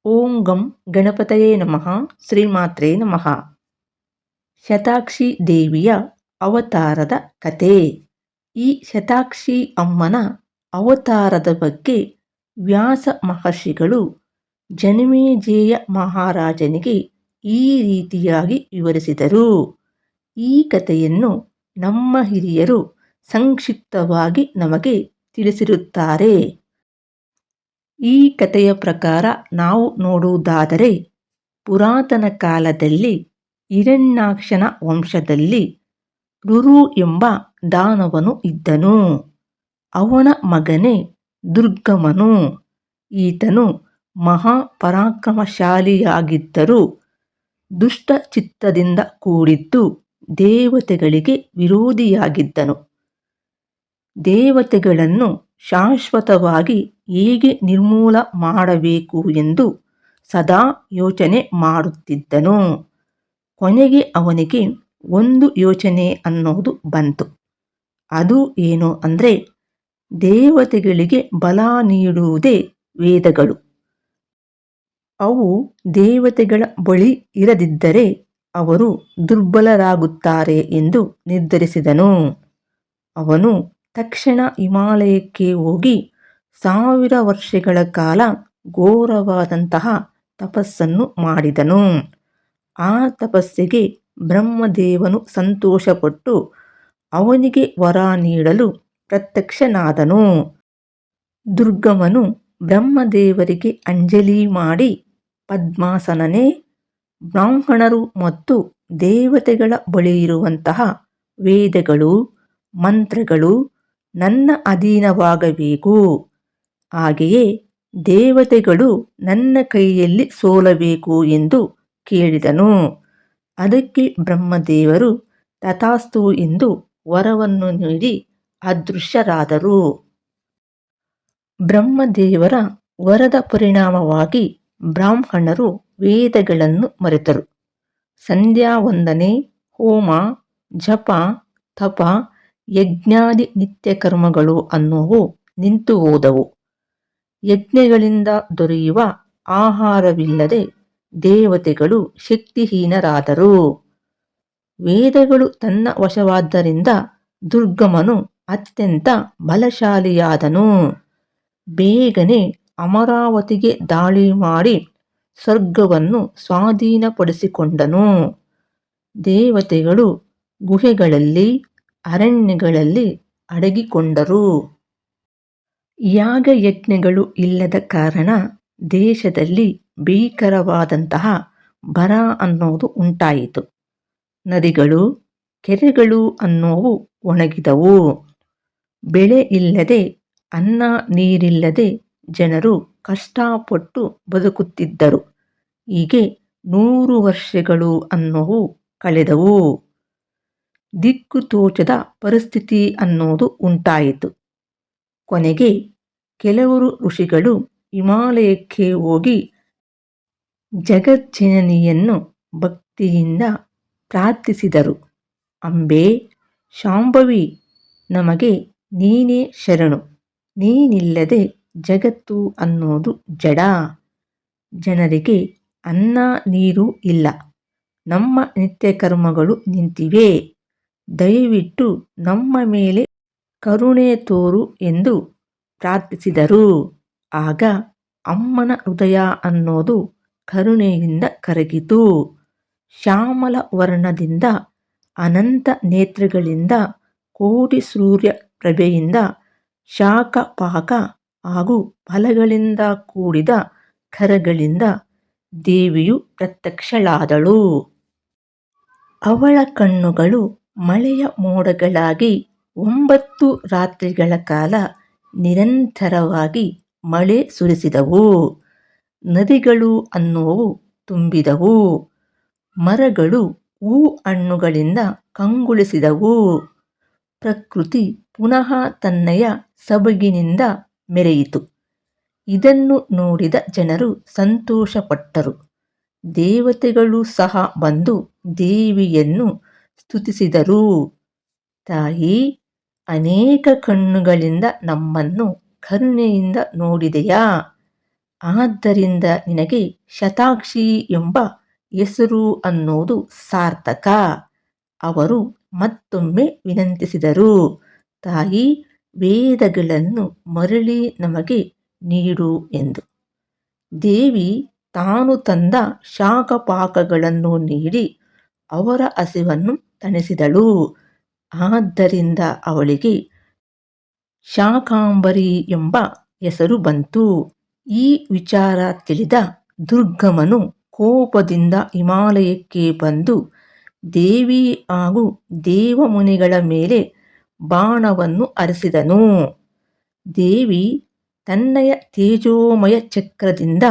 ಓಂ ಗಂ ಗಣಪತಯೇ ನಮಃ. ಶ್ರೀಮಾತ್ರೇ ನಮಃ. ಶತಾಕ್ಷಿ ದೇವಿಯ ಅವತಾರದ ಕತೆ. ಈ ಶತಾಕ್ಷಿ ಅಮ್ಮನ ಅವತಾರದ ಬಗ್ಗೆ ವ್ಯಾಸ ಮಹರ್ಷಿಗಳು ಜನಮೇಜಯ ಮಹಾರಾಜನಿಗೆ ಈ ರೀತಿಯಾಗಿ ವಿವರಿಸಿದರು. ಈ ಕಥೆಯನ್ನು ನಮ್ಮ ಹಿರಿಯರು ಸಂಕ್ಷಿಪ್ತವಾಗಿ ನಮಗೆ ತಿಳಿಸಿರುತ್ತಾರೆ. ಈ ಕಥೆಯ ಪ್ರಕಾರ ನಾವು ನೋಡುವುದಾದರೆ, ಪುರಾತನ ಕಾಲದಲ್ಲಿ ಹಿರಣ್ಯಾಕ್ಷನ ವಂಶದಲ್ಲಿ ರುರು ಎಂಬ ದಾನವನು ಇದ್ದನು. ಅವನ ಮಗನೇ ದುರ್ಗಮನು. ಈತನು ಮಹಾಪರಾಕ್ರಮಶಾಲಿಯಾಗಿದ್ದರೂ ದುಷ್ಟ ಚಿತ್ತದಿಂದ ಕೂಡಿದ್ದು ದೇವತೆಗಳಿಗೆ ವಿರೋಧಿಯಾಗಿದ್ದನು. ದೇವತೆಗಳನ್ನು ಶಾಶ್ವತವಾಗಿ ಹೇಗೆ ನಿರ್ಮೂಲ ಮಾಡಬೇಕು ಎಂದು ಸದಾ ಯೋಚನೆ ಮಾಡುತ್ತಿದ್ದನು. ಕೊನೆಗೆ ಅವನಿಗೆ ಒಂದು ಯೋಚನೆ ಅನ್ನೋದು ಬಂತು. ಅದು ಏನು ಅಂದರೆ, ದೇವತೆಗಳಿಗೆ ಬಲ ನೀಡುವುದೇ ವೇದಗಳು. ಅವು ದೇವತೆಗಳ ಬಳಿ ಇರದಿದ್ದರೆ ಅವರು ದುರ್ಬಲರಾಗುತ್ತಾರೆ ಎಂದು ನಿರ್ಧರಿಸಿದನು. ಅವನು ತಕ್ಷಣ ಹಿಮಾಲಯಕ್ಕೆ ಹೋಗಿ 1000 ವರ್ಷಗಳ ಕಾಲ ಘೋರವಾದಂತಹ ತಪಸ್ಸನ್ನು ಮಾಡಿದನು. ಆ ತಪಸ್ಸಿಗೆ ಬ್ರಹ್ಮದೇವನು ಸಂತೋಷಪಟ್ಟು ಅವನಿಗೆ ವರ ನೀಡಲು ಪ್ರತ್ಯಕ್ಷನಾದನು. ದುರ್ಗಮನು ಬ್ರಹ್ಮದೇವರಿಗೆ ಅಂಜಲಿ ಮಾಡಿ, ಪದ್ಮಾಸನನೇ, ಬ್ರಾಹ್ಮಣರು ಮತ್ತು ದೇವತೆಗಳ ಬಳಿಯಿರುವಂತಹ ವೇದಗಳು, ಮಂತ್ರಗಳು ನನ್ನ ಅಧೀನವಾಗಬೇಕು. ಹಾಗೆಯೇ ದೇವತೆಗಳು ನನ್ನ ಕೈಯಲ್ಲಿ ಸೋಲಬೇಕು ಎಂದು ಕೇಳಿದನು. ಅದಕ್ಕೆ ಬ್ರಹ್ಮದೇವರು ತಥಾಸ್ತು ಎಂದು ವರವನ್ನು ನೀಡಿ ಅದೃಶ್ಯರಾದರು. ಬ್ರಹ್ಮದೇವರ ವರದ ಪರಿಣಾಮವಾಗಿ ಬ್ರಾಹ್ಮಣರು ವೇದಗಳನ್ನು ಮರೆತರು. ಸಂಧ್ಯಾ ವಂದನೆ, ಹೋಮ, ಜಪ, ತಪ, ಯಜ್ಞಾದಿ ನಿತ್ಯ ಕರ್ಮಗಳು ಅನ್ನುವು ನಿಂತು ಹೋದವು. ಯಜ್ಞಗಳಿಂದ ದೊರೆಯುವ ಆಹಾರವಿಲ್ಲದೆ ದೇವತೆಗಳು ಶಕ್ತಿಹೀನರಾದರು. ವೇದಗಳು ತನ್ನ ವಶವಾದ್ದರಿಂದ ದುರ್ಗಮನು ಅತ್ಯಂತ ಬಲಶಾಲಿಯಾದನು. ಬೇಗನೆ ಅಮರಾವತಿಗೆ ದಾಳಿ ಮಾಡಿ ಸ್ವರ್ಗವನ್ನು ಸ್ವಾಧೀನಪಡಿಸಿಕೊಂಡನು. ದೇವತೆಗಳು ಗುಹೆಗಳಲ್ಲಿ, ಅರಣ್ಯಗಳಲ್ಲಿ ಅಡಗಿಕೊಂಡರು. ಯಾಗಯಜ್ಞಗಳು ಇಲ್ಲದ ಕಾರಣ ದೇಶದಲ್ಲಿ ಭೀಕರವಾದಂತಹ ಬರ ಅನ್ನೋದು ಉಂಟಾಯಿತು. ನದಿಗಳು, ಕೆರೆಗಳು ಅನ್ನೋವು ಒಣಗಿದವು. ಬೆಳೆ ಇಲ್ಲದೆ, ಅನ್ನ ನೀರಿಲ್ಲದೆ ಜನರು ಕಷ್ಟಪಟ್ಟು ಬದುಕುತ್ತಿದ್ದರು. ಹೀಗೆ 100 ವರ್ಷಗಳು ಅನ್ನೋವು ಕಳೆದವು. ದಿಕ್ಕು ತೋಚದ ಪರಿಸ್ಥಿತಿ ಅನ್ನೋದು ಉಂಟಾಯಿತು. ಕೊನೆಗೆ ಕೆಲವರು ಋಷಿಗಳು ಹಿಮಾಲಯಕ್ಕೆ ಹೋಗಿ ಜಗಜ್ಜನನಿಯನ್ನು ಭಕ್ತಿಯಿಂದ ಪ್ರಾರ್ಥಿಸಿದರು. ಅಂಬೆ, ಶಾಂಭವಿ, ನಮಗೆ ನೀನೇ ಶರಣು. ನೀನಿಲ್ಲದೆ ಜಗತ್ತು ಅನ್ನೋದು ಜಡ. ಜನರಿಗೆ ಅನ್ನ ನೀರು ಇಲ್ಲ. ನಮ್ಮ ನಿತ್ಯ ಕರ್ಮಗಳು ನಿಂತಿವೆ. ದಯವಿಟ್ಟು ನಮ್ಮ ಮೇಲೆ ಕರುಣೆ ತೋರು ಎಂದು ಪ್ರಾರ್ಥಿಸಿದರು. ಆಗ ಅಮ್ಮನ ಹೃದಯ ಅನ್ನೋದು ಕರುಣೆಯಿಂದ ಕರಗಿತು. ಶ್ಯಾಮಲ ವರ್ಣದಿಂದ, ಅನಂತ ನೇತ್ರಗಳಿಂದ, ಕೋಟಿ ಸೂರ್ಯ ಪ್ರಭೆಯಿಂದ, ಶಾಖ ಪಾಕ ಹಾಗೂ ಫಲಗಳಿಂದ ಕೂಡಿದ ಕರಗಳಿಂದ ದೇವಿಯು ಪ್ರತ್ಯಕ್ಷಳಾದಳು. ಅವಳ ಕಣ್ಣುಗಳು ಮಳೆಯ ಮೋಡಗಳಾಗಿ 9 ರಾತ್ರಿಗಳ ಕಾಲ ನಿರಂತರವಾಗಿ ಮಳೆ ಸುರಿಸಿದವು. ನದಿಗಳು ಅನ್ನೋವು ತುಂಬಿದವು. ಮರಗಳು ಹೂ ಹಣ್ಣುಗಳಿಂದ ಕಂಗೊಳಿಸಿದವು. ಪ್ರಕೃತಿ ಪುನಃ ತನ್ನಯ ಸೊಬಗಿನಿಂದ ಮೆರೆಯಿತು. ಇದನ್ನು ನೋಡಿದ ಜನರು ಸಂತೋಷಪಟ್ಟರು. ದೇವತೆಗಳು ಸಹ ಬಂದು ದೇವಿಯನ್ನು ಸ್ತುತಿಸಿದರು. ತಾಯಿ, ಅನೇಕ ಕಣ್ಣುಗಳಿಂದ ನಮ್ಮನ್ನು ಕರುಣೆಯಿಂದ ನೋಡಿದೆಯಾ? ಆದ್ದರಿಂದ ನಿನಗೆ ಶತಾಕ್ಷಿ ಎಂಬ ಹೆಸರು ಅನ್ನೋದು ಸಾರ್ಥಕ. ಅವರು ಮತ್ತೊಮ್ಮೆ ವಿನಂತಿಸಿದರು, ತಾಯಿ, ವೇದಗಳನ್ನು ಮರಳಿ ನಮಗೆ ನೀಡು ಎಂದು. ದೇವಿ ತಾನು ತಂದ ಶಾಖಪಾಕಗಳನ್ನು ನೀಡಿ ಅವರ ಹಸಿವನ್ನು ತಣಿಸಿದಳು. ಆದ್ದರಿಂದ ಅವಳಿಗೆ ಶಾಕಾಂಬರಿ ಎಂಬ ಹೆಸರು ಬಂತು. ಈ ವಿಚಾರ ತಿಳಿದ ದುರ್ಗಮನು ಕೋಪದಿಂದ ಹಿಮಾಲಯಕ್ಕೆ ಬಂದು ದೇವಿ ಹಾಗೂ ದೇವಮುನಿಗಳ ಮೇಲೆ ಬಾಣವನ್ನು ಹರಿಸಿದನು. ದೇವಿ ತನ್ನಯ ತೇಜೋಮಯ ಚಕ್ರದಿಂದ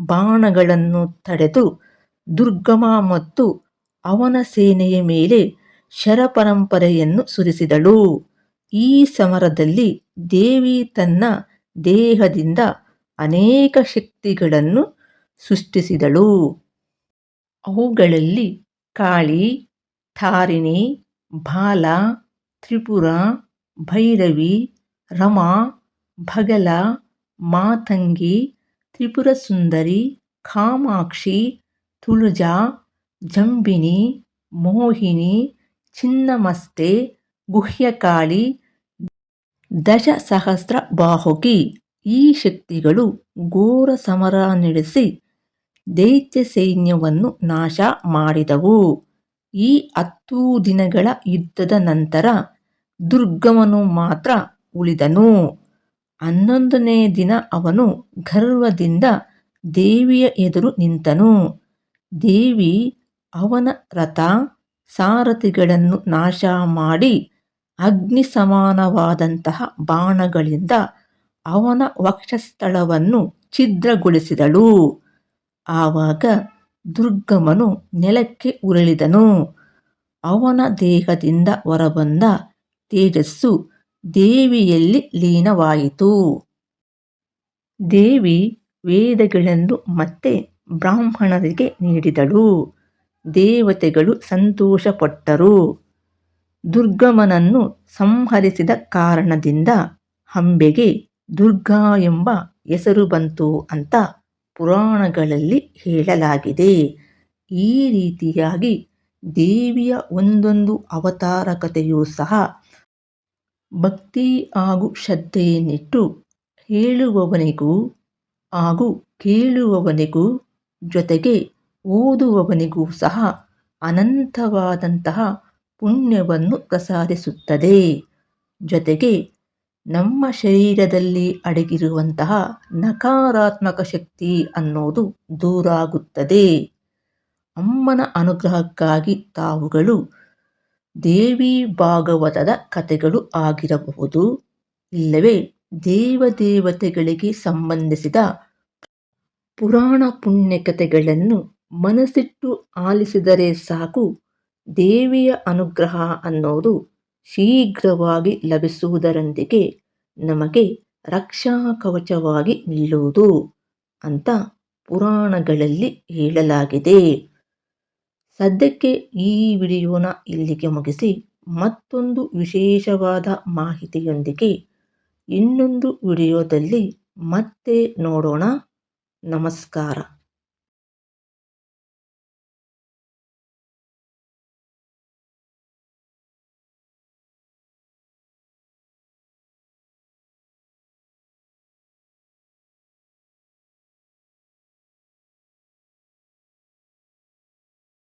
ಬಾಣಗಳನ್ನು ತಡೆದು ದುರ್ಗಮ ಮತ್ತು ಅವನ ಸೇನೆಯ ಮೇಲೆ ಶರಪರಂಪರೆಯನ್ನು ಸುರಿಸಿದಳು. ಈ ಸಮರದಲ್ಲಿ ದೇವಿ ತನ್ನ ದೇಹದಿಂದ ಅನೇಕ ಶಕ್ತಿಗಳನ್ನು ಸೃಷ್ಟಿಸಿದಳು. ಅವುಗಳಲ್ಲಿ ಕಾಳಿ, ತಾರಿಣಿ, ಬಾಲ, ತ್ರಿಪುರ, ಭೈರವಿ, ರಮಾ, ಬಗಲ, ಮಾತಂಗಿ, ತ್ರಿಪುರ ಸುಂದರಿ, ಕಾಮಾಕ್ಷಿ, ತುಳುಜಾ, ಜಂಬಿನಿ, ಮೋಹಿನಿ, ಚಿನ್ನಮಸ್ತೆ, ಗುಹ್ಯಕಾಳಿ, ದಶಸಹಸ್ರ ಬಾಹುಕಿ ಈ ಶಕ್ತಿಗಳು ಘೋರ ಸಮರ ನಡೆಸಿ ದೈತ್ಯ ಸೈನ್ಯವನ್ನು ನಾಶ ಮಾಡಿದವು. ಈ 10 ದಿನಗಳ ಯುದ್ಧದ ನಂತರ ದುರ್ಗಮನು ಮಾತ್ರ ಉಳಿದನು. 11ನೇ ದಿನ ಅವನು ಗರ್ವದಿಂದ ದೇವಿಯ ಎದುರು ನಿಂತನು. ದೇವಿ ಅವನ ರಥ ಸಾರಥಿಗಳನ್ನು ನಾಶ ಮಾಡಿ ಅಗ್ನಿ ಸಮಾನವಾದಂತಹ ಬಾಣಗಳಿಂದ ಅವನ ವಕ್ಷಸ್ಥಳವನ್ನು ಛಿದ್ರಗೊಳಿಸಿದಳು. ಆವಾಗ ದುರ್ಗಮನು ನೆಲಕ್ಕೆ ಉರುಳಿದನು. ಅವನ ದೇಹದಿಂದ ಹೊರಬಂದ ತೇಜಸ್ಸು ದೇವಿಯಲ್ಲಿ ಲೀನವಾಯಿತು. ದೇವಿ ವೇದಗಳನ್ನು ಮತ್ತೆ ಬ್ರಾಹ್ಮಣರಿಗೆ ನೀಡಿದಳು. ದೇವತೆಗಳು ಸಂತೋಷಪಟ್ಟರು. ದುರ್ಗಮನನ್ನು ಸಂಹರಿಸಿದ ಕಾರಣದಿಂದ ಅಂಬೆಗೆ ದುರ್ಗಾ ಎಂಬ ಹೆಸರು ಬಂತು ಅಂತ ಪುರಾಣಗಳಲ್ಲಿ ಹೇಳಲಾಗಿದೆ. ಈ ರೀತಿಯಾಗಿ ದೇವಿಯ ಒಂದೊಂದು ಅವತಾರ ಕಥೆಯೂ ಸಹ ಭಕ್ತಿ ಹಾಗೂ ಶ್ರದ್ಧೆಯನ್ನಿಟ್ಟು ಹೇಳುವವನಿಗೂ ಹಾಗೂ ಕೇಳುವವನಿಗೂ ಜೊತೆಗೆ ಓದುವವನಿಗೂ ಸಹ ಅನಂತವಾದಂತಹ ಪುಣ್ಯವನ್ನು ಪ್ರಸಾದಿಸುತ್ತದೆ. ಜೊತೆಗೆ ನಮ್ಮ ಶರೀರದಲ್ಲಿ ಅಡಗಿರುವಂತಹ ನಕಾರಾತ್ಮಕ ಶಕ್ತಿ ಅನ್ನೋದು ದೂರಾಗುತ್ತದೆ. ಅಮ್ಮನ ಅನುಗ್ರಹಕ್ಕಾಗಿ ತಾವುಗಳು ದೇವಿ ಭಾಗವತದ ಕಥೆಗಳು ಆಗಿರಬಹುದು, ಇಲ್ಲವೇ ದೇವದೇವತೆಗಳಿಗೆ ಸಂಬಂಧಿಸಿದ ಪುರಾಣ ಪುಣ್ಯಕಥೆಗಳನ್ನು ಮನಸ್ಸಿಟ್ಟು ಆಲಿಸಿದರೆ ಸಾಕು, ದೇವಿಯ ಅನುಗ್ರಹ ಅನ್ನೋದು ಶೀಘ್ರವಾಗಿ ಲಭಿಸುವುದರೊಂದಿಗೆ ನಮಗೆ ರಕ್ಷಾ ಕವಚವಾಗಿ ನಿಲ್ಲುವುದು ಅಂತ ಪುರಾಣಗಳಲ್ಲಿ ಹೇಳಲಾಗಿದೆ. ಸದ್ಯಕ್ಕೆ ಈ ವಿಡಿಯೋನ ಇಲ್ಲಿಗೆ ಮುಗಿಸಿ ಮತ್ತೊಂದು ವಿಶೇಷವಾದ ಮಾಹಿತಿಯೊಂದಿಗೆ ಇನ್ನೊಂದು ವಿಡಿಯೋದಲ್ಲಿ ಮತ್ತೆ ನೋಡೋಣ. ನಮಸ್ಕಾರ.